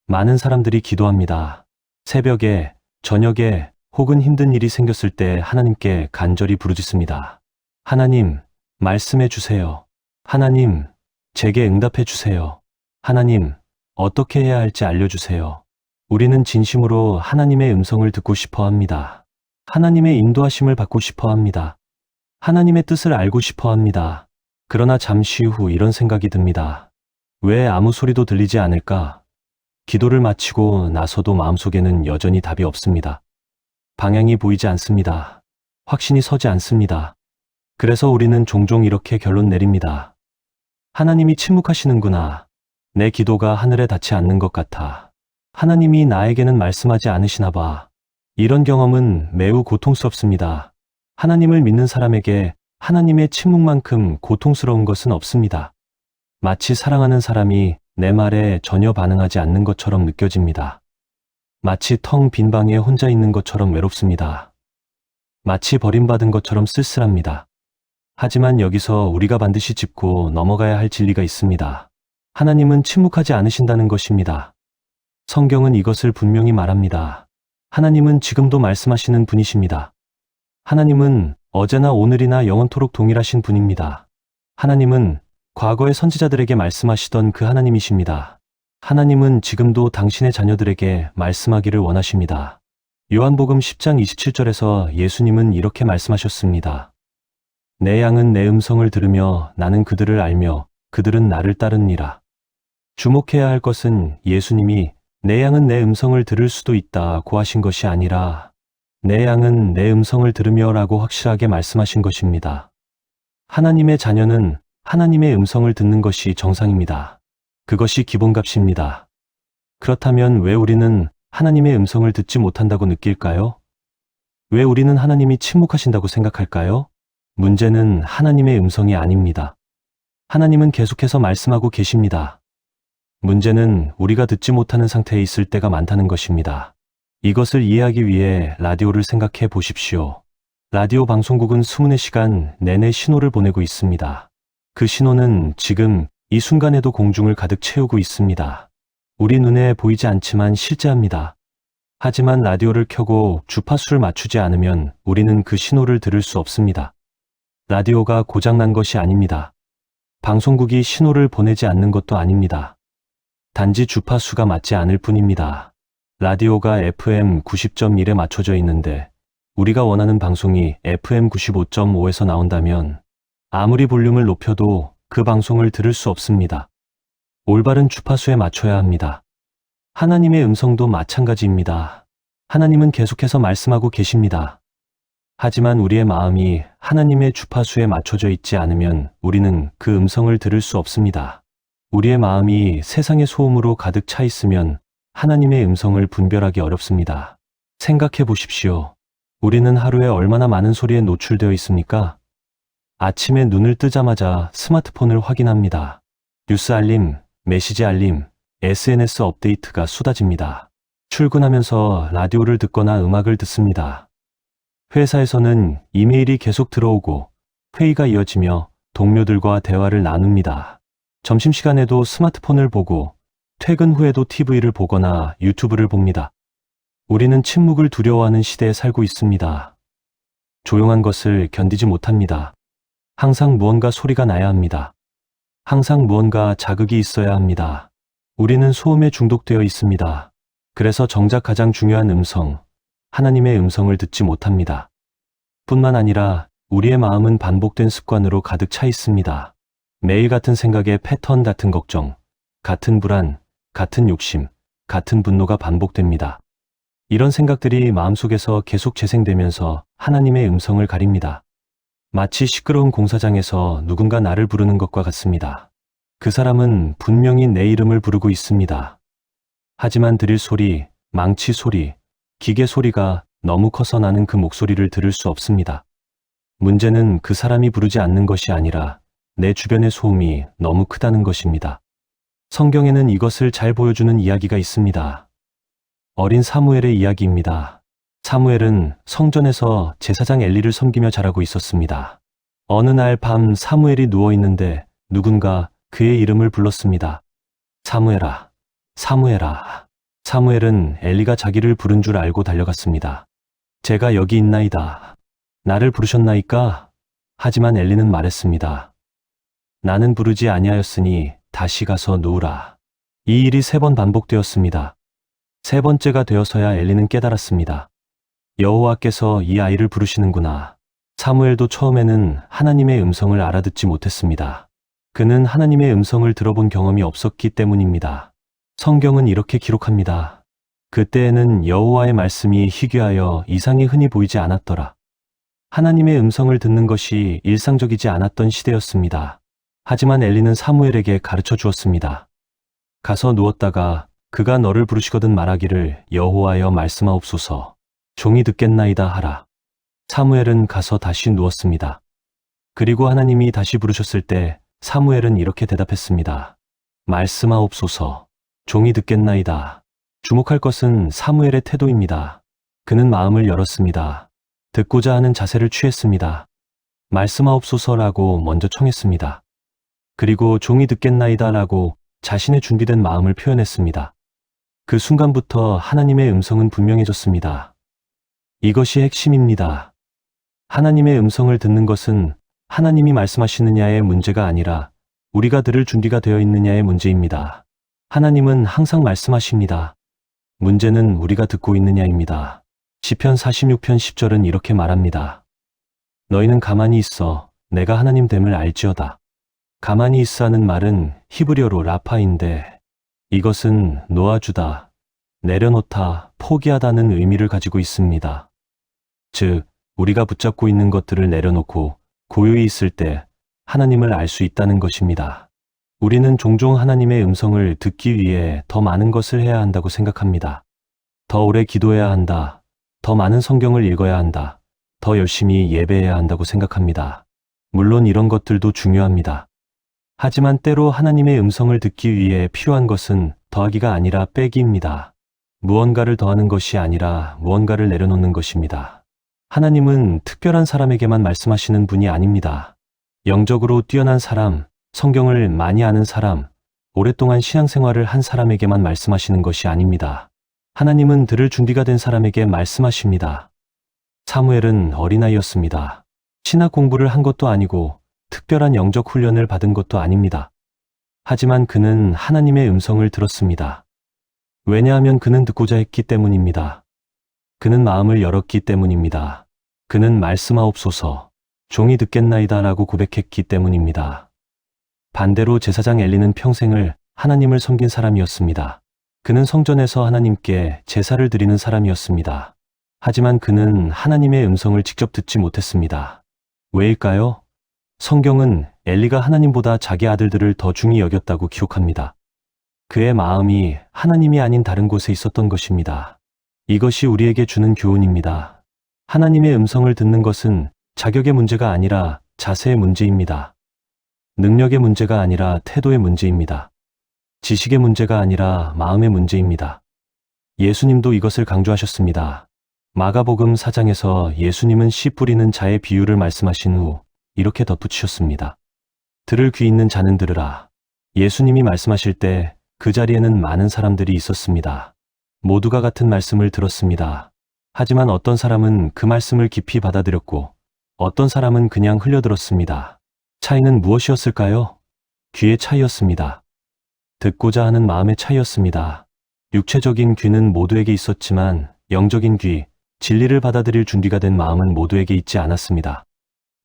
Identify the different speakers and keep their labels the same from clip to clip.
Speaker 1: 많은 사람들이 기도합니다. 새벽에, 저녁에 혹은 힘든 일이 생겼을 때 하나님께 간절히 부르짖습니다. 하나님, 말씀해 주세요. 하나님, 제게 응답해 주세요. 하나님, 어떻게 해야 할지 알려주세요. 우리는 진심으로 하나님의 음성을 듣고 싶어 합니다. 하나님의 인도하심을 받고 싶어 합니다. 하나님의 뜻을 알고 싶어 합니다. 그러나 잠시 후 이런 생각이 듭니다. 왜 아무 소리도 들리지 않을까? 기도를 마치고 나서도 마음속에는 여전히 답이 없습니다. 방향이 보이지 않습니다. 확신이 서지 않습니다. 그래서 우리는 종종 이렇게 결론 내립니다. 하나님이 침묵하시는구나. 내 기도가 하늘에 닿지 않는 것 같아. 하나님이 나에게는 말씀하지 않으시나 봐. 이런 경험은 매우 고통스럽습니다. 하나님을 믿는 사람에게 하나님의 침묵만큼 고통스러운 것은 없습니다. 마치 사랑하는 사람이 내 말에 전혀 반응하지 않는 것처럼 느껴집니다. 마치 텅 빈 방에 혼자 있는 것처럼 외롭습니다. 마치 버림받은 것처럼 쓸쓸합니다. 하지만 여기서 우리가 반드시 짚고 넘어가야 할 진리가 있습니다. 하나님은 침묵하지 않으신다는 것입니다. 성경은 이것을 분명히 말합니다. 하나님은 지금도 말씀하시는 분이십니다. 하나님은 어제나 오늘이나 영원토록 동일하신 분입니다. 하나님은 과거의 선지자들에게 말씀하시던 그 하나님이십니다. 하나님은 지금도 당신의 자녀들에게 말씀하기를 원하십니다. 요한복음 10장 27절에서 예수님은 이렇게 말씀하셨습니다. 내 양은 내 음성을 들으며 나는 그들을 알며 그들은 나를 따르니라. 주목해야 할 것은 예수님이 내 양은 내 음성을 들을 수도 있다고 하신 것이 아니라 내 양은 내 음성을 들으며 라고 확실하게 말씀하신 것입니다. 하나님의 자녀는 하나님의 음성을 듣는 것이 정상입니다. 그것이 기본값입니다. 그렇다면 왜 우리는 하나님의 음성을 듣지 못한다고 느낄까요? 왜 우리는 하나님이 침묵하신다고 생각할까요? 문제는 하나님의 음성이 아닙니다. 하나님은 계속해서 말씀하고 계십니다. 문제는 우리가 듣지 못하는 상태에 있을 때가 많다는 것입니다. 이것을 이해하기 위해 라디오를 생각해 보십시오. 라디오 방송국은 수문의 시간 내내 신호를 보내고 있습니다. 그 신호는 지금 이 순간에도 공중을 가득 채우고 있습니다. 우리 눈에 보이지 않지만 실제합니다. 하지만 라디오를 켜고 주파수를 맞추지 않으면 우리는 그 신호를 들을 수 없습니다. 라디오가 고장난 것이 아닙니다. 방송국이 신호를 보내지 않는 것도 아닙니다. 단지 주파수가 맞지 않을 뿐입니다. 라디오가 FM 90.1에 맞춰져 있는데 우리가 원하는 방송이 FM 95.5에서 나온다면 아무리 볼륨을 높여도 그 방송을 들을 수 없습니다. 올바른 주파수에 맞춰야 합니다. 하나님의 음성도 마찬가지입니다. 하나님은 계속해서 말씀하고 계십니다. 하지만 우리의 마음이 하나님의 주파수에 맞춰져 있지 않으면 우리는 그 음성을 들을 수 없습니다. 우리의 마음이 세상의 소음으로 가득 차 있으면 하나님의 음성을 분별하기 어렵습니다. 생각해 보십시오. 우리는 하루에 얼마나 많은 소리에 노출되어 있습니까? 아침에 눈을 뜨자마자 스마트폰을 확인합니다. 뉴스 알림, 메시지 알림, SNS 업데이트가 쏟아집니다. 출근하면서 라디오를 듣거나 음악을 듣습니다. 회사에서는 이메일이 계속 들어오고 회의가 이어지며 동료들과 대화를 나눕니다. 점심시간에도 스마트폰을 보고 퇴근 후에도 TV를 보거나 유튜브를 봅니다. 우리는 침묵을 두려워하는 시대에 살고 있습니다. 조용한 것을 견디지 못합니다. 항상 무언가 소리가 나야 합니다. 항상 무언가 자극이 있어야 합니다. 우리는 소음에 중독되어 있습니다. 그래서 정작 가장 중요한 음성, 하나님의 음성을 듣지 못합니다. 뿐만 아니라 우리의 마음은 반복된 습관으로 가득 차 있습니다. 매일 같은 생각에 패턴 같은 걱정, 같은 불안, 같은 욕심, 같은 분노가 반복됩니다. 이런 생각들이 마음속에서 계속 재생되면서 하나님의 음성을 가립니다. 마치 시끄러운 공사장에서 누군가 나를 부르는 것과 같습니다. 그 사람은 분명히 내 이름을 부르고 있습니다. 하지만 드릴 소리, 망치 소리, 기계 소리가 너무 커서 나는 그 목소리를 들을 수 없습니다. 문제는 그 사람이 부르지 않는 것이 아니라 내 주변의 소음이 너무 크다는 것입니다. 성경에는 이것을 잘 보여주는 이야기가 있습니다. 어린 사무엘의 이야기입니다. 사무엘은 성전에서 제사장 엘리를 섬기며 자라고 있었습니다. 어느 날 밤 사무엘이 누워 있는데 누군가 그의 이름을 불렀습니다. 사무엘아, 사무엘아. 사무엘은 엘리가 자기를 부른 줄 알고 달려갔습니다. 제가 여기 있나이다. 나를 부르셨나이까? 하지만 엘리는 말했습니다. 나는 부르지 아니하였으니 다시 가서 누우라. 이 일이 3번 반복되었습니다. 3번째가 되어서야 엘리는 깨달았습니다. 여호와께서 이 아이를 부르시는구나. 사무엘도 처음에는 하나님의 음성을 알아듣지 못했습니다. 그는 하나님의 음성을 들어본 경험이 없었기 때문입니다. 성경은 이렇게 기록합니다. 그때에는 여호와의 말씀이 희귀하여 이상이 흔히 보이지 않았더라. 하나님의 음성을 듣는 것이 일상적이지 않았던 시대였습니다. 하지만 엘리는 사무엘에게 가르쳐 주었습니다. 가서 누웠다가 그가 너를 부르시거든 말하기를 여호와여 말씀하옵소서. 종이 듣겠나이다 하라. 사무엘은 가서 다시 누웠습니다. 그리고 하나님이 다시 부르셨을 때 사무엘은 이렇게 대답했습니다. 말씀하옵소서. 종이 듣겠나이다. 주목할 것은 사무엘의 태도입니다. 그는 마음을 열었습니다. 듣고자 하는 자세를 취했습니다. 말씀하옵소서라고 먼저 청했습니다. 그리고 종이 듣겠나이다라고 자신의 준비된 마음을 표현했습니다. 그 순간부터 하나님의 음성은 분명해졌습니다. 이것이 핵심입니다. 하나님의 음성을 듣는 것은 하나님이 말씀하시느냐의 문제가 아니라 우리가 들을 준비가 되어 있느냐의 문제입니다. 하나님은 항상 말씀하십니다. 문제는 우리가 듣고 있느냐입니다. 시편 46편 10절은 이렇게 말합니다. 너희는 가만히 있어 내가 하나님 됨을 알지어다. 가만히 있어 하는 말은 히브리어로 라파인데 이것은 놓아주다, 내려놓다, 포기하다는 의미를 가지고 있습니다. 즉, 우리가 붙잡고 있는 것들을 내려놓고 고요히 있을 때 하나님을 알 수 있다는 것입니다. 우리는 종종 하나님의 음성을 듣기 위해 더 많은 것을 해야 한다고 생각합니다. 더 오래 기도해야 한다. 더 많은 성경을 읽어야 한다. 더 열심히 예배해야 한다고 생각합니다. 물론 이런 것들도 중요합니다. 하지만 때로 하나님의 음성을 듣기 위해 필요한 것은 더하기가 아니라 빼기입니다. 무언가를 더하는 것이 아니라 무언가를 내려놓는 것입니다. 하나님은 특별한 사람에게만 말씀하시는 분이 아닙니다. 영적으로 뛰어난 사람, 성경을 많이 아는 사람, 오랫동안 신앙생활을 한 사람에게만 말씀하시는 것이 아닙니다. 하나님은 들을 준비가 된 사람에게 말씀하십니다. 사무엘은 어린아이였습니다. 신학 공부를 한 것도 아니고 특별한 영적 훈련을 받은 것도 아닙니다. 하지만 그는 하나님의 음성을 들었습니다. 왜냐하면 그는 듣고자 했기 때문입니다. 그는 마음을 열었기 때문입니다. 그는 말씀하옵소서, 종이 듣겠나이다 라고 고백했기 때문입니다. 반대로 제사장 엘리는 평생을 하나님을 섬긴 사람이었습니다. 그는 성전에서 하나님께 제사를 드리는 사람이었습니다. 하지만 그는 하나님의 음성을 직접 듣지 못했습니다. 왜일까요? 성경은 엘리가 하나님보다 자기 아들들을 더 중히 여겼다고 기록합니다. 그의 마음이 하나님이 아닌 다른 곳에 있었던 것입니다. 이것이 우리에게 주는 교훈입니다. 하나님의 음성을 듣는 것은 자격의 문제가 아니라 자세의 문제입니다. 능력의 문제가 아니라 태도의 문제입니다. 지식의 문제가 아니라 마음의 문제입니다. 예수님도 이것을 강조하셨습니다. 마가복음 4장에서 예수님은 씨 뿌리는 자의 비유를 말씀하신 후 이렇게 덧붙이셨습니다. 들을 귀 있는 자는 들으라. 예수님이 말씀하실 때 그 자리에는 많은 사람들이 있었습니다. 모두가 같은 말씀을 들었습니다. 하지만 어떤 사람은 그 말씀을 깊이 받아들였고 어떤 사람은 그냥 흘려들었습니다. 차이는 무엇이었을까요? 귀의 차이였습니다. 듣고자 하는 마음의 차이였습니다. 육체적인 귀는 모두에게 있었지만 영적인 귀, 진리를 받아들일 준비가 된 마음은 모두에게 있지 않았습니다.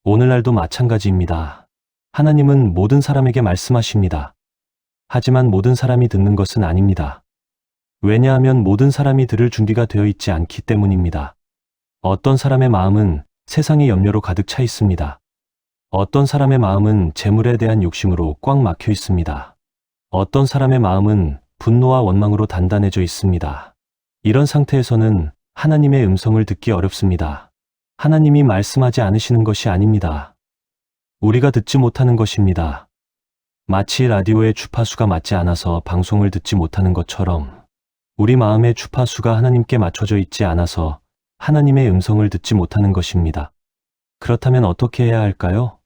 Speaker 1: 오늘날도 마찬가지입니다. 하나님은 모든 사람에게 말씀하십니다. 하지만 모든 사람이 듣는 것은 아닙니다. 왜냐하면 모든 사람이 들을 준비가 되어 있지 않기 때문입니다. 어떤 사람의 마음은 세상의 염려로 가득 차 있습니다. 어떤 사람의 마음은 재물에 대한 욕심으로 꽉 막혀 있습니다. 어떤 사람의 마음은 분노와 원망으로 단단해져 있습니다. 이런 상태에서는 하나님의 음성을 듣기 어렵습니다. 하나님이 말씀하지 않으시는 것이 아닙니다. 우리가 듣지 못하는 것입니다. 마치 라디오의 주파수가 맞지 않아서 방송을 듣지 못하는 것처럼 우리 마음의 주파수가 하나님께 맞춰져 있지 않아서 하나님의 음성을 듣지 못하는 것입니다. 그렇다면 어떻게 해야 할까요?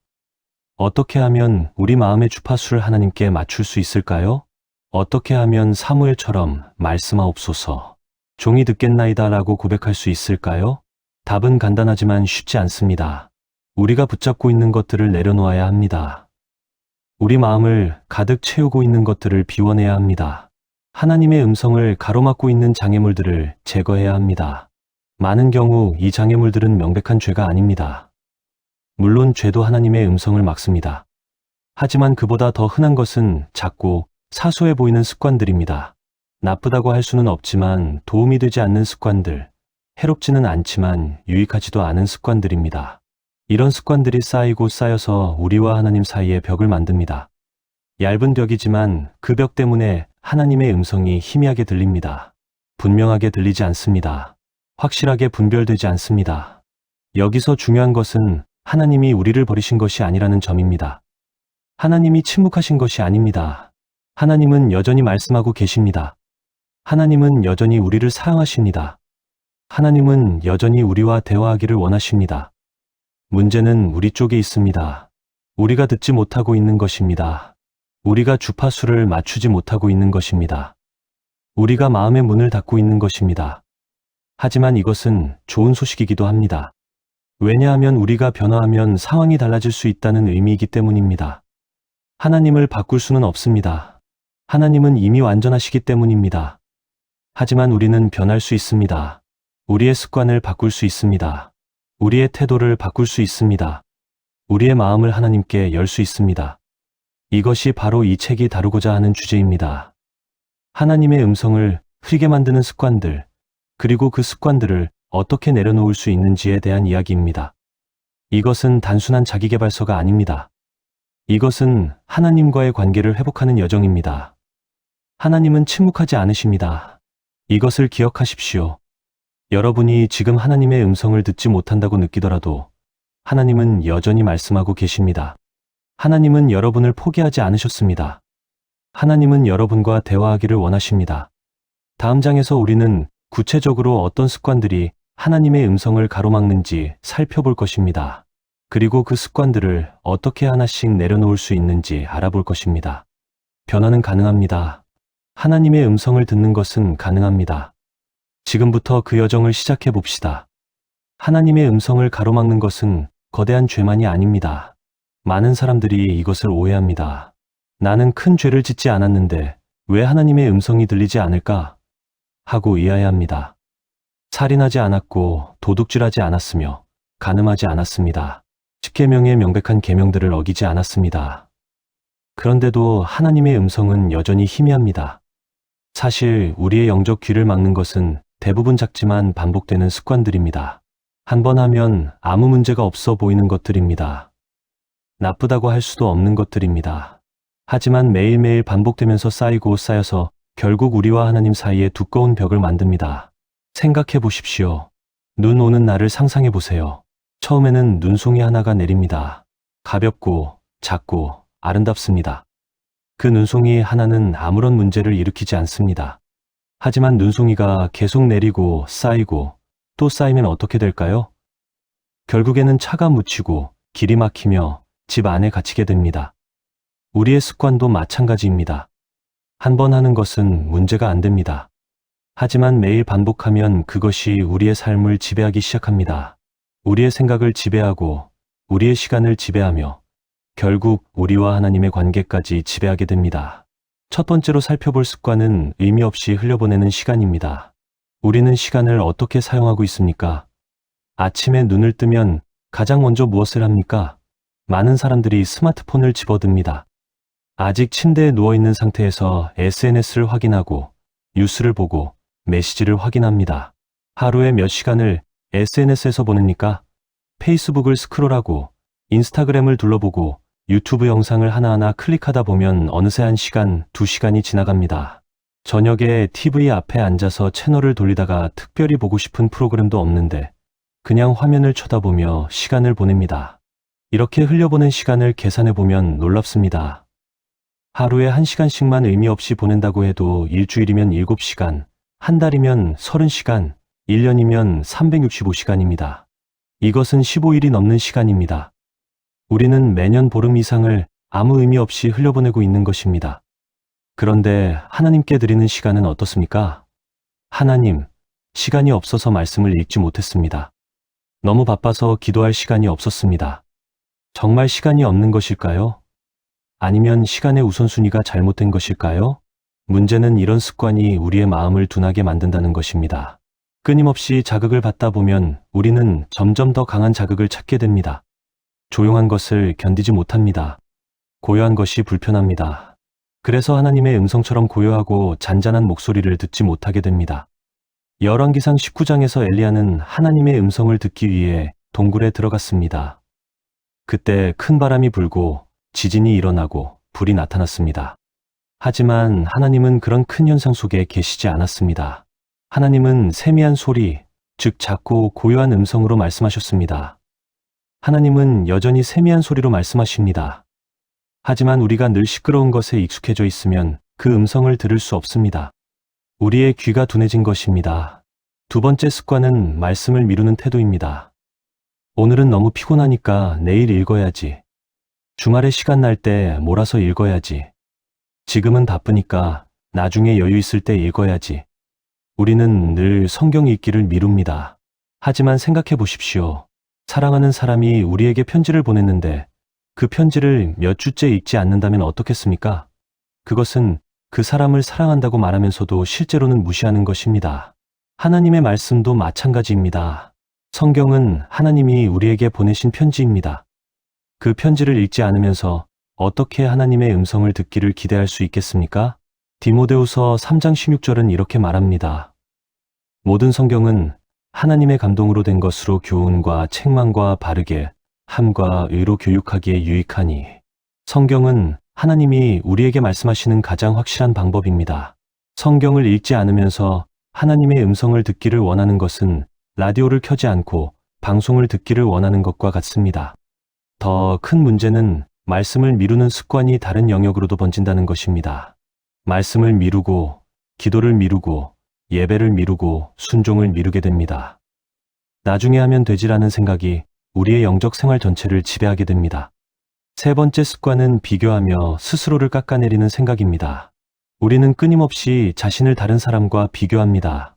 Speaker 1: 어떻게 하면 우리 마음의 주파수를 하나님께 맞출 수 있을까요? 어떻게 하면 사무엘처럼 말씀하옵소서, 종이 듣겠나이다 라고 고백할 수 있을까요? 답은 간단하지만 쉽지 않습니다. 우리가 붙잡고 있는 것들을 내려놓아야 합니다. 우리 마음을 가득 채우고 있는 것들을 비워내야 합니다. 하나님의 음성을 가로막고 있는 장애물들을 제거해야 합니다. 많은 경우 이 장애물들은 명백한 죄가 아닙니다. 물론 죄도 하나님의 음성을 막습니다. 하지만 그보다 더 흔한 것은 작고 사소해 보이는 습관들입니다. 나쁘다고 할 수는 없지만 도움이 되지 않는 습관들, 해롭지는 않지만 유익하지도 않은 습관들입니다. 이런 습관들이 쌓이고 쌓여서 우리와 하나님 사이에 벽을 만듭니다. 얇은 벽이지만 그 벽 때문에 하나님의 음성이 희미하게 들립니다. 분명하게 들리지 않습니다. 확실하게 분별되지 않습니다. 여기서 중요한 것은 하나님이 우리를 버리신 것이 아니라는 점입니다. 하나님이 침묵하신 것이 아닙니다. 하나님은 여전히 말씀하고 계십니다. 하나님은 여전히 우리를 사랑하십니다. 하나님은 여전히 우리와 대화하기를 원하십니다. 문제는 우리 쪽에 있습니다. 우리가 듣지 못하고 있는 것입니다. 우리가 주파수를 맞추지 못하고 있는 것입니다. 우리가 마음의 문을 닫고 있는 것입니다. 하지만 이것은 좋은 소식이기도 합니다. 왜냐하면 우리가 변화하면 상황이 달라질 수 있다는 의미이기 때문입니다. 하나님을 바꿀 수는 없습니다. 하나님은 이미 완전하시기 때문입니다. 하지만 우리는 변할 수 있습니다. 우리의 습관을 바꿀 수 있습니다. 우리의 태도를 바꿀 수 있습니다. 우리의 마음을 하나님께 열 수 있습니다. 이것이 바로 이 책이 다루고자 하는 주제입니다. 하나님의 음성을 흐리게 만드는 습관들, 그리고 그 습관들을 어떻게 내려놓을 수 있는지에 대한 이야기입니다. 이것은 단순한 자기계발서가 아닙니다. 이것은 하나님과의 관계를 회복하는 여정입니다. 하나님은 침묵하지 않으십니다. 이것을 기억하십시오. 여러분이 지금 하나님의 음성을 듣지 못한다고 느끼더라도 하나님은 여전히 말씀하고 계십니다. 하나님은 여러분을 포기하지 않으셨습니다. 하나님은 여러분과 대화하기를 원하십니다. 다음 장에서 우리는 구체적으로 어떤 습관들이 하나님의 음성을 가로막는지 살펴볼 것입니다. 그리고 그 습관들을 어떻게 하나씩 내려놓을 수 있는지 알아볼 것입니다. 변화는 가능합니다. 하나님의 음성을 듣는 것은 가능합니다. 지금부터 그 여정을 시작해 봅시다. 하나님의 음성을 가로막는 것은 거대한 죄만이 아닙니다. 많은 사람들이 이것을 오해합니다. 나는 큰 죄를 짓지 않았는데 왜 하나님의 음성이 들리지 않을까? 하고 이해합니다. 살인하지 않았고 도둑질하지 않았으며 간음하지 않았습니다. 10계명의 명백한 계명들을 어기지 않았습니다. 그런데도 하나님의 음성은 여전히 희미합니다. 사실 우리의 영적 귀를 막는 것은 대부분 작지만 반복되는 습관들입니다. 한 번 하면 아무 문제가 없어 보이는 것들입니다. 나쁘다고 할 수도 없는 것들입니다. 하지만 매일매일 반복되면서 쌓이고 쌓여서 결국 우리와 하나님 사이에 두꺼운 벽을 만듭니다. 생각해 보십시오. 눈 오는 날을 상상해 보세요. 처음에는 눈송이 하나가 내립니다. 가볍고 작고 아름답습니다. 그 눈송이 하나는 아무런 문제를 일으키지 않습니다. 하지만 눈송이가 계속 내리고 쌓이고 또 쌓이면 어떻게 될까요? 결국에는 차가 묻히고 길이 막히며 집 안에 갇히게 됩니다. 우리의 습관도 마찬가지입니다. 한 번 하는 것은 문제가 안 됩니다. 하지만 매일 반복하면 그것이 우리의 삶을 지배하기 시작합니다. 우리의 생각을 지배하고 우리의 시간을 지배하며 결국 우리와 하나님의 관계까지 지배하게 됩니다. 첫 번째로 살펴볼 습관은 의미 없이 흘려보내는 시간입니다. 우리는 시간을 어떻게 사용하고 있습니까? 아침에 눈을 뜨면 가장 먼저 무엇을 합니까? 많은 사람들이 스마트폰을 집어듭니다. 아직 침대에 누워있는 상태에서 SNS를 확인하고 뉴스를 보고 메시지를 확인합니다. 하루에 몇 시간을 SNS에서 보냅니까? 페이스북을 스크롤하고 인스타그램을 둘러보고 유튜브 영상을 하나하나 클릭하다 보면 어느새 1시간, 2시간이 지나갑니다. 저녁에 TV 앞에 앉아서 채널을 돌리다가 특별히 보고 싶은 프로그램도 없는데 그냥 화면을 쳐다보며 시간을 보냅니다. 이렇게 흘려보낸 시간을 계산해보면 놀랍습니다. 하루에 1시간씩만 의미 없이 보낸다고 해도 일주일이면 7시간, 한 달이면 30시간, 1년이면 365시간입니다. 이것은 15일이 넘는 시간입니다. 우리는 매년 보름 이상을 아무 의미 없이 흘려보내고 있는 것입니다. 그런데 하나님께 드리는 시간은 어떻습니까? 하나님, 시간이 없어서 말씀을 읽지 못했습니다. 너무 바빠서 기도할 시간이 없었습니다. 정말 시간이 없는 것일까요? 아니면 시간의 우선순위가 잘못된 것일까요? 문제는 이런 습관이 우리의 마음을 둔하게 만든다는 것입니다. 끊임없이 자극을 받다 보면 우리는 점점 더 강한 자극을 찾게 됩니다. 조용한 것을 견디지 못합니다. 고요한 것이 불편합니다. 그래서 하나님의 음성처럼 고요하고 잔잔한 목소리를 듣지 못하게 됩니다. 열왕기상 19장에서 엘리야는 하나님의 음성을 듣기 위해 동굴에 들어갔습니다. 그때 큰 바람이 불고 지진이 일어나고 불이 나타났습니다. 하지만 하나님은 그런 큰 현상 속에 계시지 않았습니다. 하나님은 세미한 소리, 즉 작고 고요한 음성으로 말씀하셨습니다. 하나님은 여전히 세미한 소리로 말씀하십니다. 하지만 우리가 늘 시끄러운 것에 익숙해져 있으면 그 음성을 들을 수 없습니다. 우리의 귀가 둔해진 것입니다. 두 번째 습관은 말씀을 미루는 태도입니다. 오늘은 너무 피곤하니까 내일 읽어야지. 주말에 시간 날 때 몰아서 읽어야지. 지금은 바쁘니까 나중에 여유 있을 때 읽어야지. 우리는 늘 성경 읽기를 미룹니다. 하지만 생각해 보십시오. 사랑하는 사람이 우리에게 편지를 보냈는데 그 편지를 몇 주째 읽지 않는다면 어떻겠습니까? 그것은 그 사람을 사랑한다고 말하면서도 실제로는 무시하는 것입니다. 하나님의 말씀도 마찬가지입니다. 성경은 하나님이 우리에게 보내신 편지입니다. 그 편지를 읽지 않으면서 어떻게 하나님의 음성을 듣기를 기대할 수 있겠습니까? 디모데후서 3장 16절은 이렇게 말합니다. 모든 성경은 하나님의 감동으로 된 것으로 교훈과 책망과 바르게 함과 의로 교육하기에 유익하니. 성경은 하나님이 우리에게 말씀하시는 가장 확실한 방법입니다. 성경을 읽지 않으면서 하나님의 음성을 듣기를 원하는 것은 라디오를 켜지 않고 방송을 듣기를 원하는 것과 같습니다. 더 큰 문제는 말씀을 미루는 습관이 다른 영역으로도 번진다는 것입니다. 말씀을 미루고, 기도를 미루고, 예배를 미루고, 순종을 미루게 됩니다. 나중에 하면 되지라는 생각이 우리의 영적 생활 전체를 지배하게 됩니다. 세 번째 습관은 비교하며 스스로를 깎아내리는 생각입니다. 우리는 끊임없이 자신을 다른 사람과 비교합니다.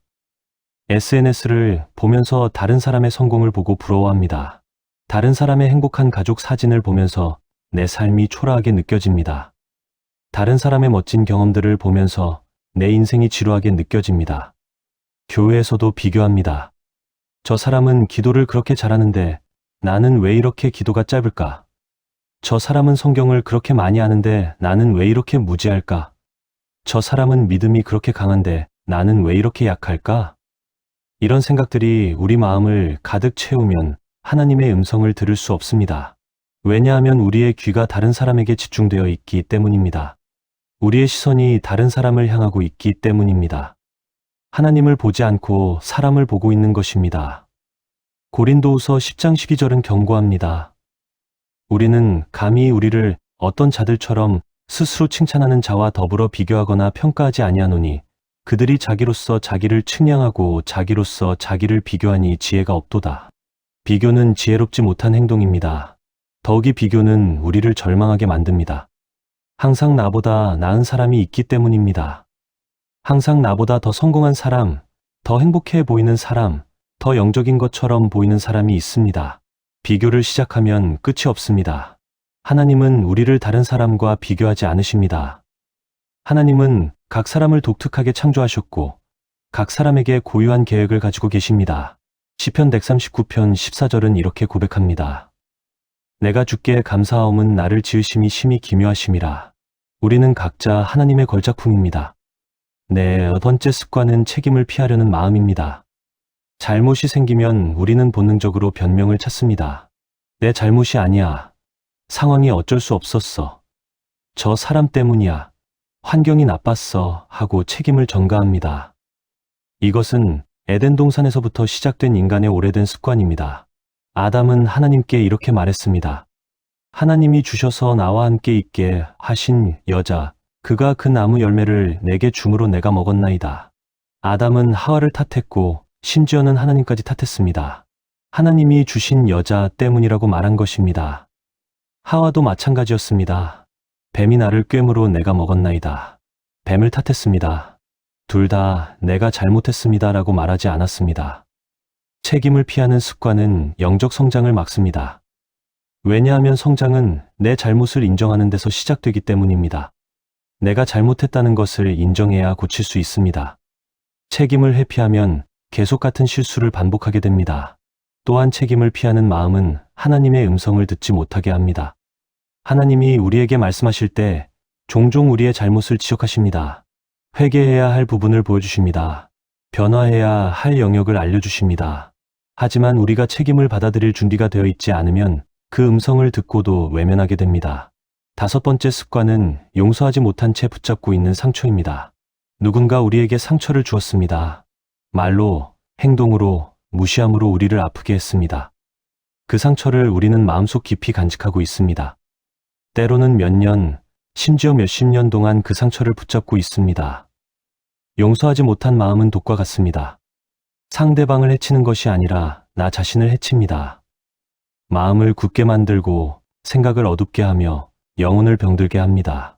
Speaker 1: SNS를 보면서 다른 사람의 성공을 보고 부러워합니다. 다른 사람의 행복한 가족 사진을 보면서 내 삶이 초라하게 느껴집니다. 다른 사람의 멋진 경험들을 보면서 내 인생이 지루하게 느껴집니다. 교회에서도 비교합니다. 저 사람은 기도를 그렇게 잘하는데 나는 왜 이렇게 기도가 짧을까? 저 사람은 성경을 그렇게 많이 하는데 나는 왜 이렇게 무지할까? 저 사람은 믿음이 그렇게 강한데 나는 왜 이렇게 약할까? 이런 생각들이 우리 마음을 가득 채우면 하나님의 음성을 들을 수 없습니다. 왜냐하면 우리의 귀가 다른 사람에게 집중되어 있기 때문입니다. 우리의 시선이 다른 사람을 향하고 있기 때문입니다. 하나님을 보지 않고 사람을 보고 있는 것입니다. 고린도후서 10장 12절은 경고합니다. 우리는 감히 우리를 어떤 자들처럼 스스로 칭찬하는 자와 더불어 비교하거나 평가하지 아니하노니 그들이 자기로서 자기를 측량하고 자기로서 자기를 비교하니 지혜가 없도다. 비교는 지혜롭지 못한 행동입니다. 더욱이 비교는 우리를 절망하게 만듭니다. 항상 나보다 나은 사람이 있기 때문입니다. 항상 나보다 더 성공한 사람, 더 행복해 보이는 사람, 더 영적인 것처럼 보이는 사람이 있습니다. 비교를 시작하면 끝이 없습니다. 하나님은 우리를 다른 사람과 비교하지 않으십니다. 하나님은 각 사람을 독특하게 창조하셨고 각 사람에게 고유한 계획을 가지고 계십니다. 시편 139편 14절은 이렇게 고백합니다. 내가 주께 감사하옴은 나를 지으심이 심히 기묘하심이라. 우리는 각자 하나님의 걸작품입니다. 네 번째 습관은 책임을 피하려는 마음입니다. 잘못이 생기면 우리는 본능적으로 변명을 찾습니다. 내 잘못이 아니야. 상황이 어쩔 수 없었어. 저 사람 때문이야. 환경이 나빴어 하고 책임을 전가합니다. 이것은 에덴 동산에서부터 시작된 인간의 오래된 습관입니다. 아담은 하나님께 이렇게 말했습니다. 하나님이 주셔서 나와 함께 있게 하신 여자, 그가 그 나무 열매를 내게 줌으로 내가 먹었나이다. 아담은 하와를 탓했고 심지어는 하나님까지 탓했습니다. 하나님이 주신 여자 때문이라고 말한 것입니다. 하와도 마찬가지였습니다. 뱀이 나를 꿰물어 내가 먹었나이다. 뱀을 탓했습니다. 둘 다 내가 잘못했습니다라고 말하지 않았습니다. 책임을 피하는 습관은 영적 성장을 막습니다. 왜냐하면 성장은 내 잘못을 인정하는 데서 시작되기 때문입니다. 내가 잘못했다는 것을 인정해야 고칠 수 있습니다. 책임을 회피하면 계속 같은 실수를 반복하게 됩니다. 또한 책임을 피하는 마음은 하나님의 음성을 듣지 못하게 합니다. 하나님이 우리에게 말씀하실 때 종종 우리의 잘못을 지적하십니다. 회개해야 할 부분을 보여주십니다. 변화해야 할 영역을 알려주십니다. 하지만 우리가 책임을 받아들일 준비가 되어 있지 않으면 그 음성을 듣고도 외면하게 됩니다. 5번째 습관은 용서하지 못한 채 붙잡고 있는 상처입니다. 누군가 우리에게 상처를 주었습니다. 말로, 행동으로, 무시함으로 우리를 아프게 했습니다. 그 상처를 우리는 마음속 깊이 간직하고 있습니다. 때로는 몇 년, 심지어 몇십 년 동안 그 상처를 붙잡고 있습니다. 용서하지 못한 마음은 독과 같습니다. 상대방을 해치는 것이 아니라 나 자신을 해칩니다. 마음을 굳게 만들고 생각을 어둡게 하며 영혼을 병들게 합니다.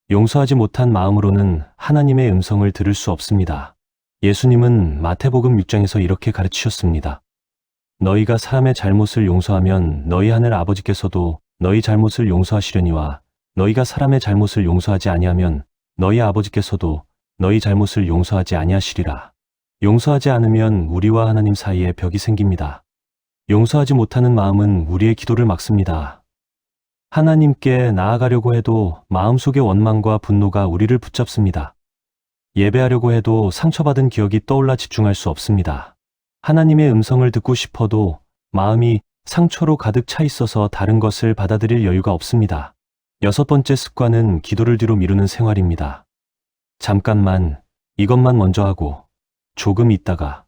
Speaker 1: 용서하지 못한 마음으로는 하나님의 음성을 들을 수 없습니다. 예수님은 마태복음 6장에서 이렇게 가르치셨습니다. 너희가 사람의 잘못을 용서하면 너희 하늘 아버지께서도 너희 잘못을 용서하시려니와 너희가 사람의 잘못을 용서하지 아니하면 너희 아버지께서도 너희 잘못을 용서하지 아니하시리라. 용서하지 않으면 우리와 하나님 사이에 벽이 생깁니다. 용서하지 못하는 마음은 우리의 기도를 막습니다. 하나님께 나아가려고 해도 마음속의 원망과 분노가 우리를 붙잡습니다. 예배하려고 해도 상처받은 기억이 떠올라 집중할 수 없습니다. 하나님의 음성을 듣고 싶어도 마음이 상처로 가득 차 있어서 다른 것을 받아들일 여유가 없습니다. 6번째 습관은 기도를 뒤로 미루는 생활입니다. 잠깐만, 이것만 먼저 하고, 조금 있다가,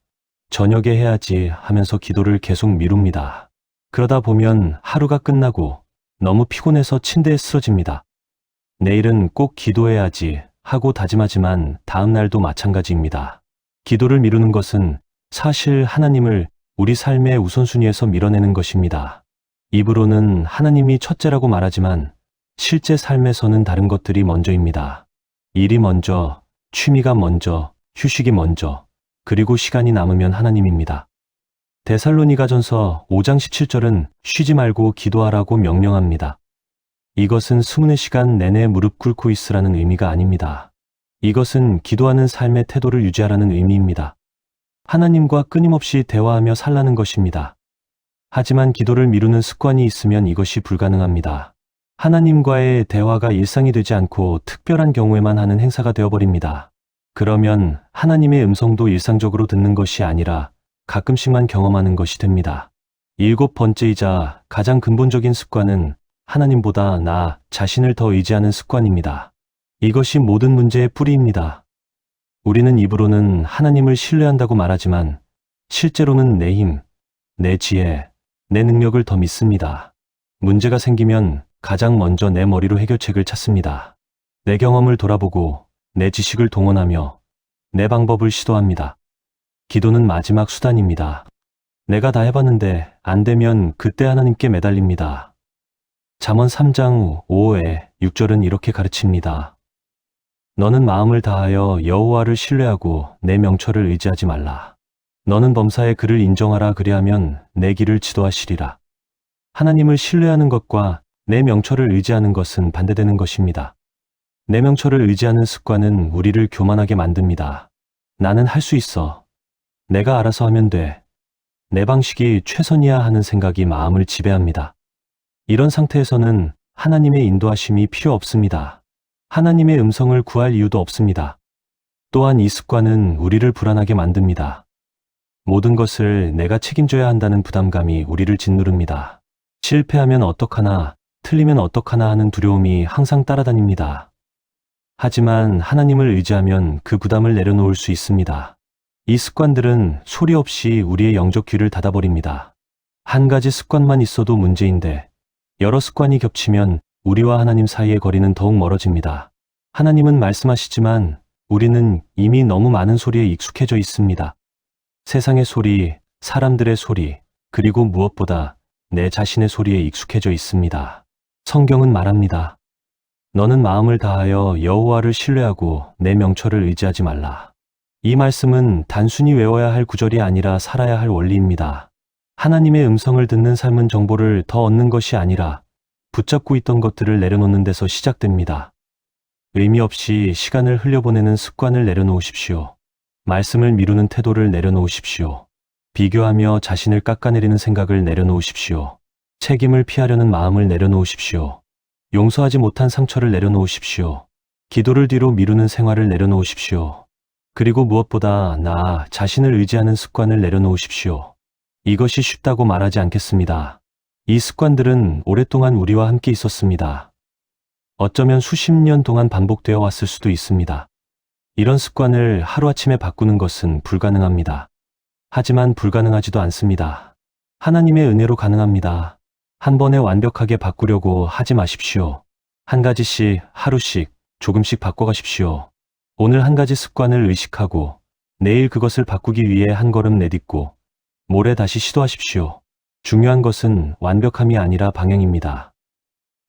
Speaker 1: 저녁에 해야지 하면서 기도를 계속 미룹니다. 그러다 보면 하루가 끝나고 너무 피곤해서 침대에 쓰러집니다. 내일은 꼭 기도해야지 하고 다짐하지만 다음 날도 마찬가지입니다. 기도를 미루는 것은 사실 하나님을 우리 삶의 우선순위에서 밀어내는 것입니다. 입으로는 하나님이 첫째라고 말하지만 실제 삶에서는 다른 것들이 먼저입니다. 일이 먼저, 취미가 먼저, 휴식이 먼저, 그리고 시간이 남으면 하나님입니다. 데살로니가전서 5장 17절은 쉬지 말고 기도하라고 명령합니다. 이것은 수문의 시간 내내 무릎 꿇고 있으라는 의미가 아닙니다. 이것은 기도하는 삶의 태도를 유지하라는 의미입니다. 하나님과 끊임없이 대화하며 살라는 것입니다. 하지만 기도를 미루는 습관이 있으면 이것이 불가능합니다. 하나님과의 대화가 일상이 되지 않고 특별한 경우에만 하는 행사가 되어버립니다. 그러면 하나님의 음성도 일상적으로 듣는 것이 아니라 가끔씩만 경험하는 것이 됩니다. 7번째이자 가장 근본적인 습관은 하나님보다 나 자신을 더 의지하는 습관입니다. 이것이 모든 문제의 뿌리입니다. 우리는 입으로는 하나님을 신뢰한다고 말하지만 실제로는 내 힘, 내 지혜, 내 능력을 더 믿습니다. 문제가 생기면 가장 먼저 내 머리로 해결책을 찾습니다. 내 경험을 돌아보고 내 지식을 동원하며 내 방법을 시도합니다. 기도는 마지막 수단입니다. 내가 다 해봤는데 안 되면 그때 하나님께 매달립니다. 잠언 3장 5에 6절은 이렇게 가르칩니다. 너는 마음을 다하여 여호와를 신뢰하고 내 명철을 의지하지 말라. 너는 범사에 그를 인정하라. 그리하면 내 길을 지도하시리라. 하나님을 신뢰하는 것과 내 명철을 의지하는 것은 반대되는 것입니다. 내 명철을 의지하는 습관은 우리를 교만하게 만듭니다. 나는 할 수 있어. 내가 알아서 하면 돼. 내 방식이 최선이야 하는 생각이 마음을 지배합니다. 이런 상태에서는 하나님의 인도하심이 필요 없습니다. 하나님의 음성을 구할 이유도 없습니다. 또한 이 습관은 우리를 불안하게 만듭니다. 모든 것을 내가 책임져야 한다는 부담감이 우리를 짓누릅니다. 실패하면 어떡하나, 틀리면 어떡하나 하는 두려움이 항상 따라다닙니다. 하지만 하나님을 의지하면 그 부담을 내려놓을 수 있습니다. 이 습관들은 소리 없이 우리의 영적 귀를 닫아버립니다. 한 가지 습관만 있어도 문제인데 여러 습관이 겹치면 우리와 하나님 사이의 거리는 더욱 멀어집니다. 하나님은 말씀하시지만 우리는 이미 너무 많은 소리에 익숙해져 있습니다. 세상의 소리, 사람들의 소리, 그리고 무엇보다 내 자신의 소리에 익숙해져 있습니다. 성경은 말합니다. 너는 마음을 다하여 여호와를 신뢰하고 내 명철을 의지하지 말라. 이 말씀은 단순히 외워야 할 구절이 아니라 살아야 할 원리입니다. 하나님의 음성을 듣는 삶은 정보를 더 얻는 것이 아니라 붙잡고 있던 것들을 내려놓는 데서 시작됩니다. 의미 없이 시간을 흘려보내는 습관을 내려놓으십시오. 말씀을 미루는 태도를 내려놓으십시오. 비교하며 자신을 깎아내리는 생각을 내려놓으십시오. 책임을 피하려는 마음을 내려놓으십시오. 용서하지 못한 상처를 내려놓으십시오. 기도를 뒤로 미루는 생활을 내려놓으십시오. 그리고 무엇보다 나 자신을 의지하는 습관을 내려놓으십시오. 이것이 쉽다고 말하지 않겠습니다. 이 습관들은 오랫동안 우리와 함께 있었습니다. 어쩌면 수십 년 동안 반복되어 왔을 수도 있습니다. 이런 습관을 하루아침에 바꾸는 것은 불가능합니다. 하지만 불가능하지도 않습니다. 하나님의 은혜로 가능합니다. 한 번에 완벽하게 바꾸려고 하지 마십시오. 한 가지씩, 하루씩, 조금씩 바꿔가십시오. 오늘 한 가지 습관을 의식하고 내일 그것을 바꾸기 위해 한 걸음 내딛고 모레 다시 시도하십시오. 중요한 것은 완벽함이 아니라 방향입니다.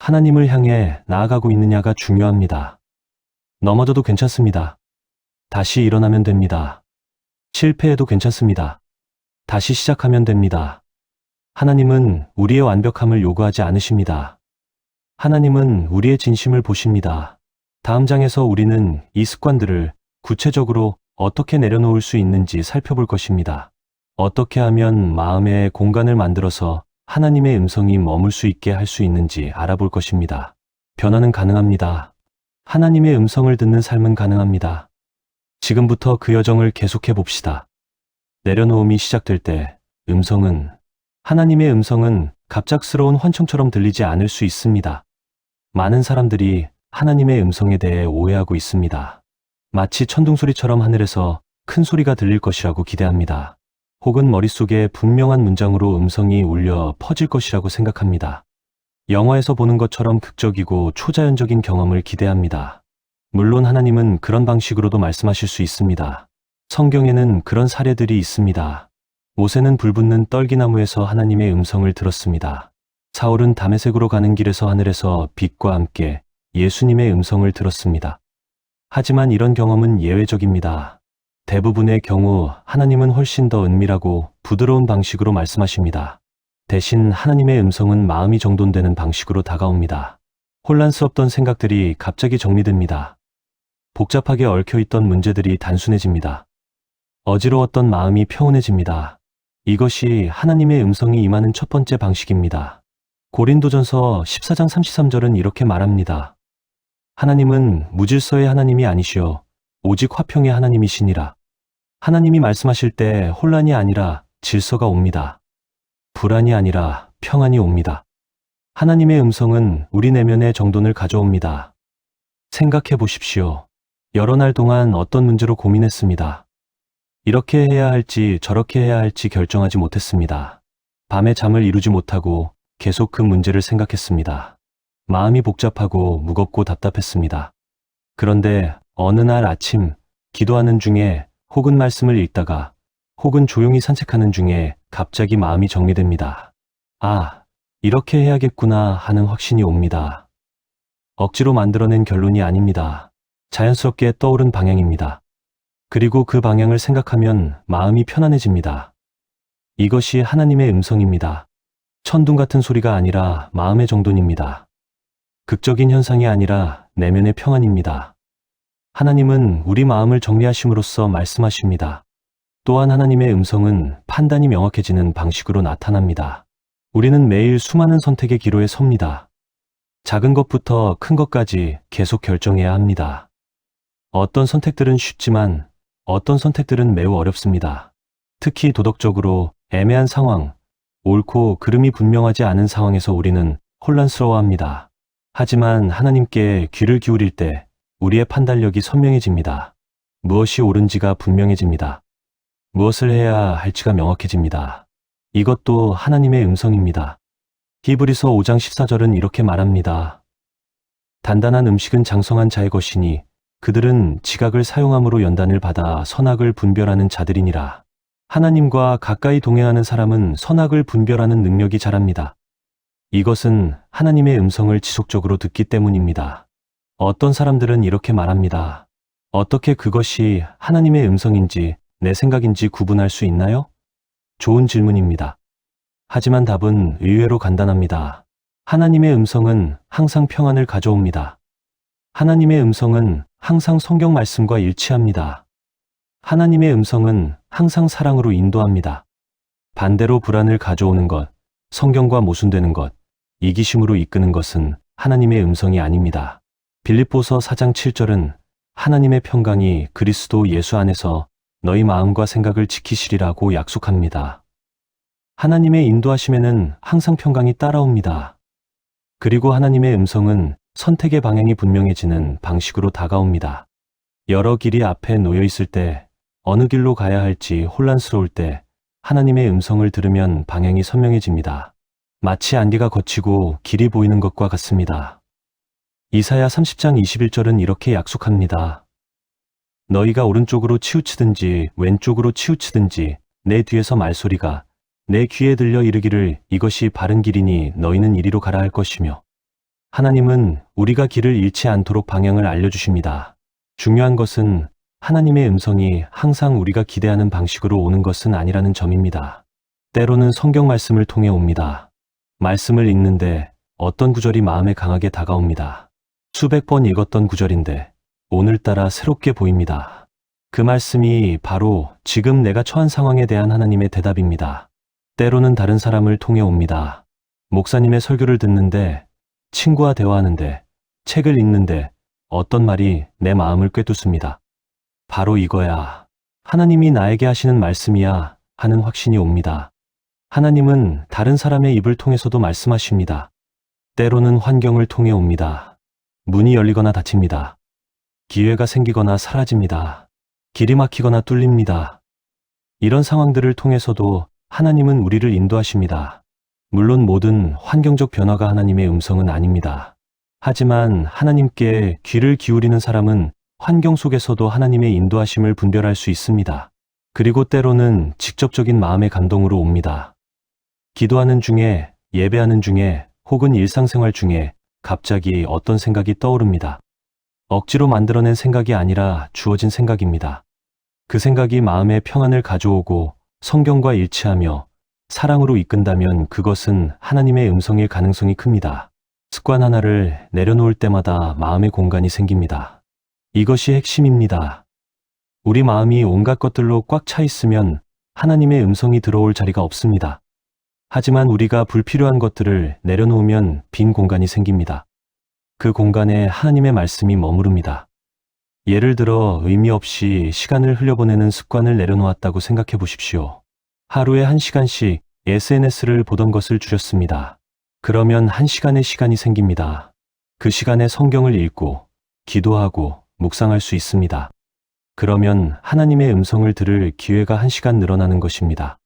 Speaker 1: 하나님을 향해 나아가고 있느냐가 중요합니다. 넘어져도 괜찮습니다. 다시 일어나면 됩니다. 실패해도 괜찮습니다. 다시 시작하면 됩니다. 하나님은 우리의 완벽함을 요구하지 않으십니다. 하나님은 우리의 진심을 보십니다. 다음 장에서 우리는 이 습관들을 구체적으로 어떻게 내려놓을 수 있는지 살펴볼 것입니다. 어떻게 하면 마음의 공간을 만들어서 하나님의 음성이 머물 수 있게 할 수 있는지 알아볼 것입니다. 변화는 가능합니다. 하나님의 음성을 듣는 삶은 가능합니다. 지금부터 그 여정을 계속해 봅시다. 내려놓음이 시작될 때 하나님의 음성은 갑작스러운 환청처럼 들리지 않을 수 있습니다. 많은 사람들이 하나님의 음성에 대해 오해하고 있습니다. 마치 천둥소리처럼 하늘에서 큰 소리가 들릴 것이라고 기대합니다. 혹은 머릿속에 분명한 문장으로 음성이 울려 퍼질 것이라고 생각합니다. 영화에서 보는 것처럼 극적이고 초자연적인 경험을 기대합니다. 물론 하나님은 그런 방식으로도 말씀하실 수 있습니다. 성경에는 그런 사례들이 있습니다. 모세는 불붙는 떨기나무에서 하나님의 음성을 들었습니다. 사울은 다메섹으로 가는 길에서 하늘에서 빛과 함께 예수님의 음성을 들었습니다. 하지만 이런 경험은 예외적입니다. 대부분의 경우 하나님은 훨씬 더 은밀하고 부드러운 방식으로 말씀하십니다. 대신 하나님의 음성은 마음이 정돈되는 방식으로 다가옵니다. 혼란스럽던 생각들이 갑자기 정리됩니다. 복잡하게 얽혀있던 문제들이 단순해집니다. 어지러웠던 마음이 평온해집니다. 이것이 하나님의 음성이 임하는 첫 번째 방식입니다. 고린도전서 14장 33절은 이렇게 말합니다. 하나님은 무질서의 하나님이 아니시오 오직 화평의 하나님이시니라. 하나님이 말씀하실 때 혼란이 아니라 질서가 옵니다. 불안이 아니라 평안이 옵니다. 하나님의 음성은 우리 내면의 정돈을 가져옵니다. 생각해 보십시오. 여러 날 동안 어떤 문제로 고민했습니다. 이렇게 해야 할지 저렇게 해야 할지 결정하지 못했습니다. 밤에 잠을 이루지 못하고 계속 그 문제를 생각했습니다. 마음이 복잡하고 무겁고 답답했습니다. 그런데 어느 날 아침 기도하는 중에 혹은 말씀을 읽다가 혹은 조용히 산책하는 중에 갑자기 마음이 정리됩니다. 아, 이렇게 해야겠구나 하는 확신이 옵니다. 억지로 만들어낸 결론이 아닙니다. 자연스럽게 떠오른 방향입니다. 그리고 그 방향을 생각하면 마음이 편안해집니다. 이것이 하나님의 음성입니다. 천둥 같은 소리가 아니라 마음의 정돈입니다. 극적인 현상이 아니라 내면의 평안입니다. 하나님은 우리 마음을 정리하심으로써 말씀하십니다. 또한 하나님의 음성은 판단이 명확해지는 방식으로 나타납니다. 우리는 매일 수많은 선택의 기로에 섭니다. 작은 것부터 큰 것까지 계속 결정해야 합니다. 어떤 선택들은 쉽지만 어떤 선택들은 매우 어렵습니다. 특히 도덕적으로 애매한 상황, 옳고 그름이 분명하지 않은 상황에서 우리는 혼란스러워합니다. 하지만 하나님께 귀를 기울일 때 우리의 판단력이 선명해집니다. 무엇이 옳은지가 분명해집니다. 무엇을 해야 할지가 명확해집니다. 이것도 하나님의 음성입니다. 히브리서 5장 14절은 이렇게 말합니다. 단단한 음식은 장성한 자의 것이니 그들은 지각을 사용함으로 연단을 받아 선악을 분별하는 자들이니라. 하나님과 가까이 동행하는 사람은 선악을 분별하는 능력이 자랍니다. 이것은 하나님의 음성을 지속적으로 듣기 때문입니다. 어떤 사람들은 이렇게 말합니다. 어떻게 그것이 하나님의 음성인지 내 생각인지 구분할 수 있나요? 좋은 질문입니다. 하지만 답은 의외로 간단합니다. 하나님의 음성은 항상 평안을 가져옵니다. 하나님의 음성은 항상 성경 말씀과 일치합니다. 하나님의 음성은 항상 사랑으로 인도합니다. 반대로 불안을 가져오는 것, 성경과 모순되는 것, 이기심으로 이끄는 것은 하나님의 음성이 아닙니다. 빌립보서 4장 7절은 하나님의 평강이 그리스도 예수 안에서 너희 마음과 생각을 지키시리라고 약속합니다. 하나님의 인도하심에는 항상 평강이 따라옵니다. 그리고 하나님의 음성은 선택의 방향이 분명해지는 방식으로 다가옵니다. 여러 길이 앞에 놓여 있을 때, 어느 길로 가야 할지 혼란스러울 때 하나님의 음성을 들으면 방향이 선명해집니다. 마치 안개가 걷히고 길이 보이는 것과 같습니다. 이사야 30장 21절은 이렇게 약속합니다. 너희가 오른쪽으로 치우치든지 왼쪽으로 치우치든지 내 뒤에서 말소리가 내 귀에 들려 이르기를 이것이 바른 길이니 너희는 이리로 가라 할 것이며, 하나님은 우리가 길을 잃지 않도록 방향을 알려주십니다. 중요한 것은 하나님의 음성이 항상 우리가 기대하는 방식으로 오는 것은 아니라는 점입니다. 때로는 성경 말씀을 통해 옵니다. 말씀을 읽는데 어떤 구절이 마음에 강하게 다가옵니다. 수백 번 읽었던 구절인데 오늘따라 새롭게 보입니다. 그 말씀이 바로 지금 내가 처한 상황에 대한 하나님의 대답입니다. 때로는 다른 사람을 통해 옵니다. 목사님의 설교를 듣는데, 친구와 대화하는데, 책을 읽는데 어떤 말이 내 마음을 꿰뚫습니다. 바로 이거야. 하나님이 나에게 하시는 말씀이야 하는 확신이 옵니다. 하나님은 다른 사람의 입을 통해서도 말씀하십니다. 때로는 환경을 통해 옵니다. 문이 열리거나 닫힙니다. 기회가 생기거나 사라집니다. 길이 막히거나 뚫립니다. 이런 상황들을 통해서도 하나님은 우리를 인도하십니다. 물론 모든 환경적 변화가 하나님의 음성은 아닙니다. 하지만 하나님께 귀를 기울이는 사람은 환경 속에서도 하나님의 인도하심을 분별할 수 있습니다. 그리고 때로는 직접적인 마음의 감동으로 옵니다. 기도하는 중에, 예배하는 중에, 혹은 일상생활 중에 갑자기 어떤 생각이 떠오릅니다. 억지로 만들어낸 생각이 아니라 주어진 생각입니다. 그 생각이 마음의 평안을 가져오고 성경과 일치하며 사랑으로 이끈다면 그것은 하나님의 음성일 가능성이 큽니다. 습관 하나를 내려놓을 때마다 마음의 공간이 생깁니다. 이것이 핵심입니다. 우리 마음이 온갖 것들로 꽉 차 있으면 하나님의 음성이 들어올 자리가 없습니다. 하지만 우리가 불필요한 것들을 내려놓으면 빈 공간이 생깁니다. 그 공간에 하나님의 말씀이 머무릅니다. 예를 들어 의미 없이 시간을 흘려보내는 습관을 내려놓았다고 생각해 보십시오. 하루에 1시간씩 SNS를 보던 것을 줄였습니다. 그러면 1시간의 시간이 생깁니다. 그 시간에 성경을 읽고, 기도하고, 묵상할 수 있습니다. 그러면 하나님의 음성을 들을 기회가 1시간 늘어나는 것입니다.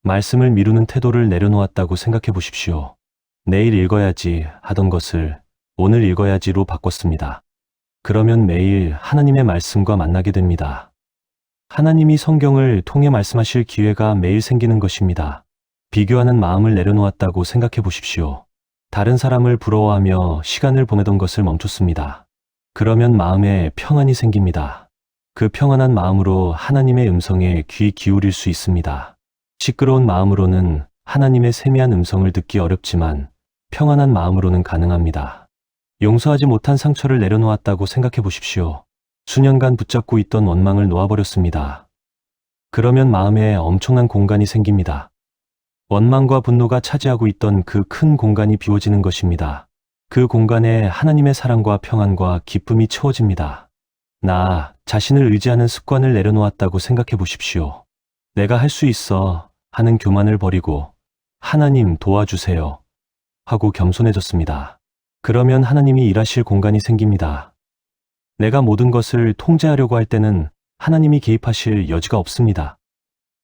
Speaker 1: 말씀을 미루는 태도를 내려놓았다고 생각해 보십시오. 내일 읽어야지 하던 것을 오늘 읽어야지로 바꿨습니다. 그러면 매일 하나님의 말씀과 만나게 됩니다. 하나님이 성경을 통해 말씀하실 기회가 매일 생기는 것입니다. 비교하는 마음을 내려놓았다고 생각해 보십시오. 다른 사람을 부러워하며 시간을 보내던 것을 멈췄습니다. 그러면 마음에 평안이 생깁니다. 그 평안한 마음으로 하나님의 음성에 귀 기울일 수 있습니다. 시끄러운 마음으로는 하나님의 세미한 음성을 듣기 어렵지만 평안한 마음으로는 가능합니다. 용서하지 못한 상처를 내려놓았다고 생각해 보십시오. 수년간 붙잡고 있던 원망을 놓아버렸습니다. 그러면 마음에 엄청난 공간이 생깁니다. 원망과 분노가 차지하고 있던 그 큰 공간이 비워지는 것입니다. 그 공간에 하나님의 사랑과 평안과 기쁨이 채워집니다. 나 자신을 의지하는 습관을 내려놓았다고 생각해 보십시오. 내가 할 수 있어 하는 교만을 버리고 하나님 도와주세요 하고 겸손해졌습니다. 그러면 하나님이 일하실 공간이 생깁니다. 내가 모든 것을 통제하려고 할 때는 하나님이 개입하실 여지가 없습니다.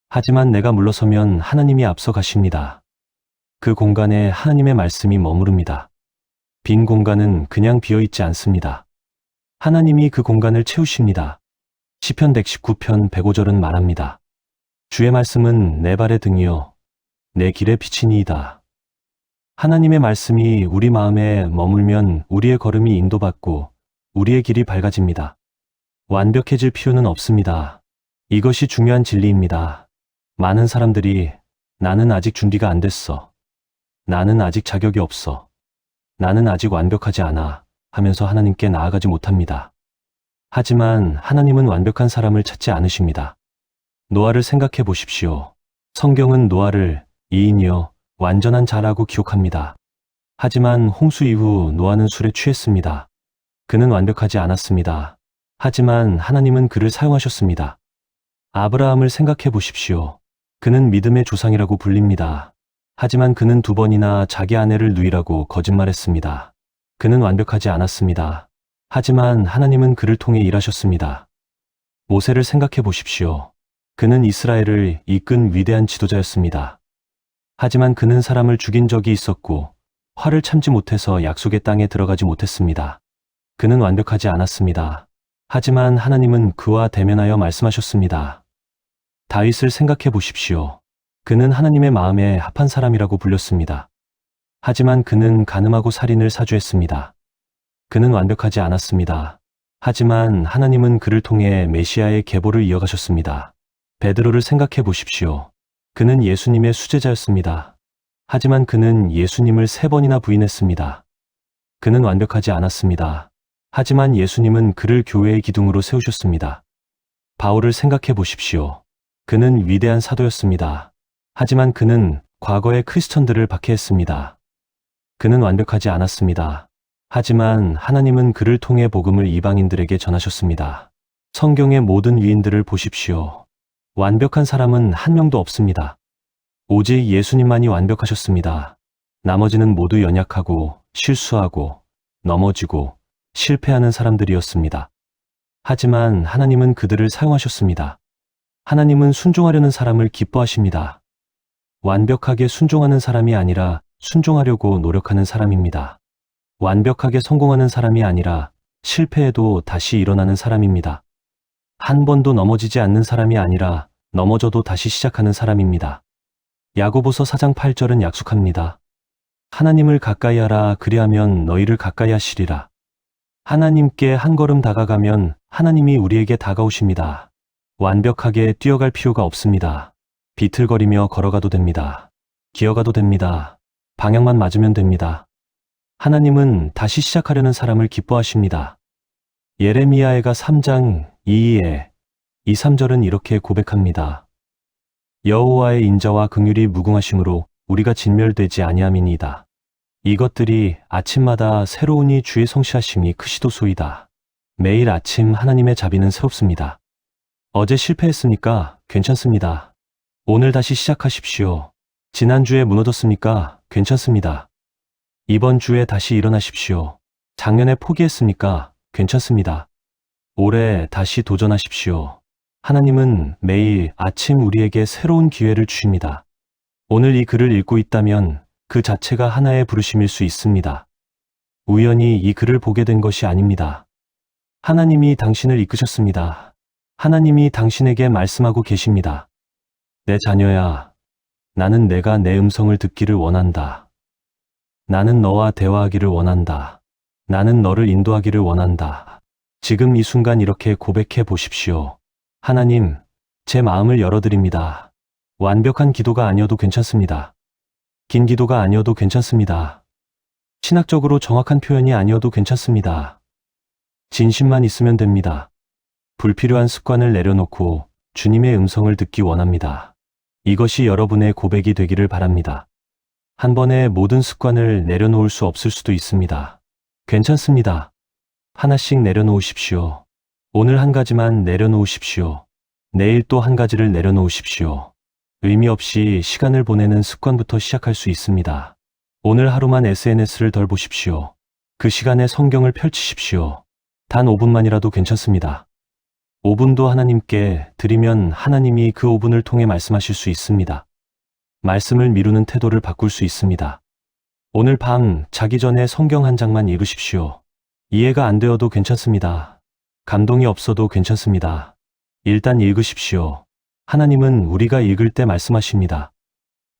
Speaker 1: 하지만 내가 물러서면 하나님이 앞서 가십니다. 그 공간에 하나님의 말씀이 머무릅니다. 빈 공간은 그냥 비어있지 않습니다. 하나님이 그 공간을 채우십니다. 시편 119편 105절은 말합니다. 주의 말씀은 내 발의 등이요 내 길의 빛이니이다. 하나님의 말씀이 우리 마음에 머물면 우리의 걸음이 인도받고 우리의 길이 밝아집니다. 완벽해질 필요는 없습니다. 이것이 중요한 진리입니다. 많은 사람들이 나는 아직 준비가 안 됐어. 나는 아직 자격이 없어. 나는 아직 완벽하지 않아 하면서 하나님께 나아가지 못합니다. 하지만 하나님은 완벽한 사람을 찾지 않으십니다. 노아를 생각해 보십시오. 성경은 노아를 이인이여 완전한 자라고 기록합니다. 하지만 홍수 이후 노아는 술에 취했습니다. 그는 완벽하지 않았습니다. 하지만 하나님은 그를 사용하셨습니다. 아브라함을 생각해 보십시오. 그는 믿음의 조상이라고 불립니다. 하지만 그는 2번이나 자기 아내를 누이라고 거짓말했습니다. 그는 완벽하지 않았습니다. 하지만 하나님은 그를 통해 일하셨습니다. 모세를 생각해 보십시오. 그는 이스라엘을 이끈 위대한 지도자였습니다. 하지만 그는 사람을 죽인 적이 있었고 화를 참지 못해서 약속의 땅에 들어가지 못했습니다. 그는 완벽하지 않았습니다. 하지만 하나님은 그와 대면하여 말씀하셨습니다. 다윗을 생각해 보십시오. 그는 하나님의 마음에 합한 사람이라고 불렸습니다. 하지만 그는 간음하고 살인을 사주했습니다. 그는 완벽하지 않았습니다. 하지만 하나님은 그를 통해 메시아의 계보를 이어가셨습니다. 베드로를 생각해 보십시오. 그는 예수님의 수제자였습니다. 하지만 그는 예수님을 3번이나 부인했습니다. 그는 완벽하지 않았습니다. 하지만 예수님은 그를 교회의 기둥으로 세우셨습니다. 바울을 생각해 보십시오. 그는 위대한 사도였습니다. 하지만 그는 과거의 크리스천들을 박해했습니다. 그는 완벽하지 않았습니다. 하지만 하나님은 그를 통해 복음을 이방인들에게 전하셨습니다. 성경의 모든 위인들을 보십시오. 완벽한 사람은 한 명도 없습니다. 오직 예수님만이 완벽하셨습니다. 나머지는 모두 연약하고 실수하고 넘어지고 실패하는 사람들이었습니다. 하지만 하나님은 그들을 사용하셨습니다. 하나님은 순종하려는 사람을 기뻐하십니다. 완벽하게 순종하는 사람이 아니라 순종하려고 노력하는 사람입니다. 완벽하게 성공하는 사람이 아니라 실패해도 다시 일어나는 사람입니다. 한 번도 넘어지지 않는 사람이 아니라 넘어져도 다시 시작하는 사람입니다. 야고보서 4장 8절은 약속합니다. 하나님을 가까이 하라 그리하면 너희를 가까이 하시리라. 하나님께 한 걸음 다가가면 하나님이 우리에게 다가오십니다. 완벽하게 뛰어갈 필요가 없습니다. 비틀거리며 걸어가도 됩니다. 기어가도 됩니다. 방향만 맞으면 됩니다. 하나님은 다시 시작하려는 사람을 기뻐하십니다. 예레미야가 3장 2에 2, 3절은 이렇게 고백합니다. 여호와의 인자와 긍휼이 무궁하심으로 우리가 진멸되지 아니함이니이다. 이것들이 아침마다 새로우니 주의 성시하심이 크시도소이다. 매일 아침 하나님의 자비는 새롭습니다. 어제 실패했습니까? 괜찮습니다. 오늘 다시 시작하십시오. 지난주에 무너졌습니까? 괜찮습니다. 이번 주에 다시 일어나십시오. 작년에 포기했습니까? 괜찮습니다. 올해 다시 도전하십시오. 하나님은 매일 아침 우리에게 새로운 기회를 주십니다. 오늘 이 글을 읽고 있다면 그 자체가 하나의 부르심일 수 있습니다. 우연히 이 글을 보게 된 것이 아닙니다. 하나님이 당신을 이끄셨습니다. 하나님이 당신에게 말씀하고 계십니다. 내 자녀야, 나는 내가 내 음성을 듣기를 원한다. 나는 너와 대화하기를 원한다. 나는 너를 인도하기를 원한다. 지금 이 순간 이렇게 고백해 보십시오. 하나님, 제 마음을 열어드립니다. 완벽한 기도가 아니어도 괜찮습니다. 긴 기도가 아니어도 괜찮습니다. 신학적으로 정확한 표현이 아니어도 괜찮습니다. 진심만 있으면 됩니다. 불필요한 습관을 내려놓고 주님의 음성을 듣기 원합니다. 이것이 여러분의 고백이 되기를 바랍니다. 한 번에 모든 습관을 내려놓을 수 없을 수도 있습니다. 괜찮습니다. 하나씩 내려놓으십시오. 오늘 한 가지만 내려놓으십시오. 내일 또 한 가지를 내려놓으십시오. 의미 없이 시간을 보내는 습관부터 시작할 수 있습니다. 오늘 하루만 SNS를 덜 보십시오. 그 시간에 성경을 펼치십시오. 단 5분만이라도 괜찮습니다. 5분도 하나님께 드리면 하나님이 그 5분을 통해 말씀하실 수 있습니다. 말씀을 미루는 태도를 바꿀 수 있습니다. 오늘 밤 자기 전에 성경 한 장만 읽으십시오. 이해가 안 되어도 괜찮습니다. 감동이 없어도 괜찮습니다. 일단 읽으십시오. 하나님은 우리가 읽을 때 말씀하십니다.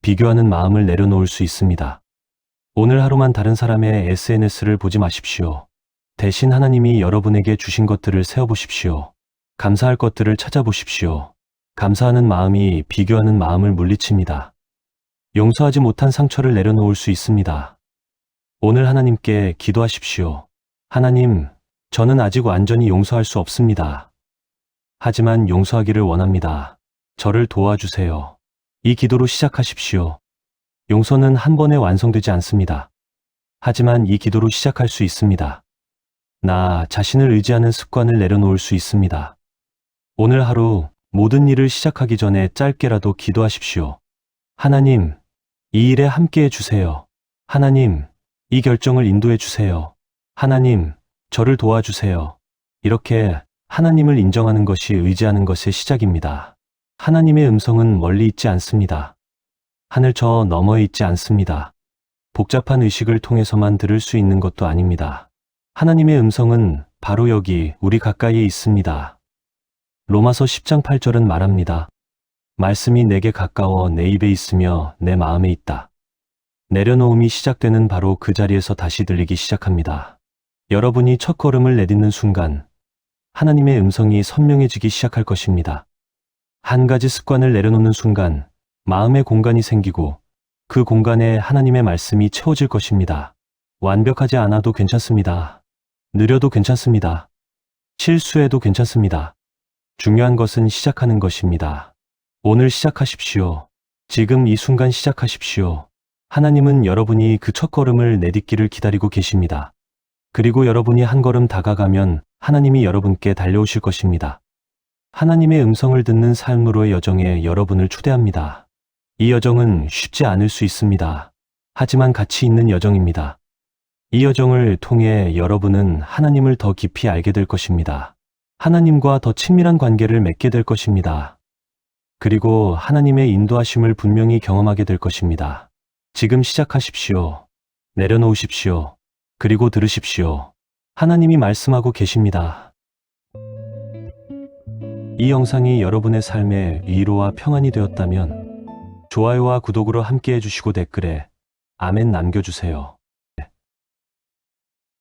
Speaker 1: 비교하는 마음을 내려놓을 수 있습니다. 오늘 하루만 다른 사람의 SNS를 보지 마십시오. 대신 하나님이 여러분에게 주신 것들을 세어보십시오. 감사할 것들을 찾아보십시오. 감사하는 마음이 비교하는 마음을 물리칩니다. 용서하지 못한 상처를 내려놓을 수 있습니다. 오늘 하나님께 기도하십시오. 하나님, 저는 아직 완전히 용서할 수 없습니다. 하지만 용서하기를 원합니다. 저를 도와주세요. 이 기도로 시작하십시오. 용서는 한 번에 완성되지 않습니다. 하지만 이 기도로 시작할 수 있습니다. 나 자신을 의지하는 습관을 내려놓을 수 있습니다. 오늘 하루 모든 일을 시작하기 전에 짧게라도 기도하십시오. 하나님, 이 일에 함께해 주세요. 하나님, 이 결정을 인도해 주세요. 하나님, 저를 도와주세요. 이렇게 하나님을 인정하는 것이 의지하는 것의 시작입니다. 하나님의 음성은 멀리 있지 않습니다. 하늘 저 너머에 있지 않습니다. 복잡한 의식을 통해서만 들을 수 있는 것도 아닙니다. 하나님의 음성은 바로 여기 우리 가까이에 있습니다. 로마서 10장 8절은 말합니다. 말씀이 내게 가까워 내 입에 있으며 내 마음에 있다. 내려놓음이 시작되는 바로 그 자리에서 다시 들리기 시작합니다. 여러분이 첫 걸음을 내딛는 순간 하나님의 음성이 선명해지기 시작할 것입니다. 한 가지 습관을 내려놓는 순간 마음의 공간이 생기고 그 공간에 하나님의 말씀이 채워질 것입니다. 완벽하지 않아도 괜찮습니다. 느려도 괜찮습니다. 실수해도 괜찮습니다. 중요한 것은 시작하는 것입니다. 오늘 시작하십시오. 지금 이 순간 시작하십시오. 하나님은 여러분이 그 첫걸음을 내딛기를 기다리고 계십니다. 그리고 여러분이 한 걸음 다가가면 하나님이 여러분께 달려오실 것입니다. 하나님의 음성을 듣는 삶으로의 여정에 여러분을 초대합니다. 이 여정은 쉽지 않을 수 있습니다. 하지만 가치 있는 여정입니다. 이 여정을 통해 여러분은 하나님을 더 깊이 알게 될 것입니다. 하나님과 더 친밀한 관계를 맺게 될 것입니다. 그리고 하나님의 인도하심을 분명히 경험하게 될 것입니다. 지금 시작하십시오. 내려놓으십시오. 그리고 들으십시오. 하나님이 말씀하고 계십니다. 이 영상이 여러분의 삶에 위로와 평안이 되었다면 좋아요와 구독으로 함께 해주시고 댓글에 아멘 남겨주세요.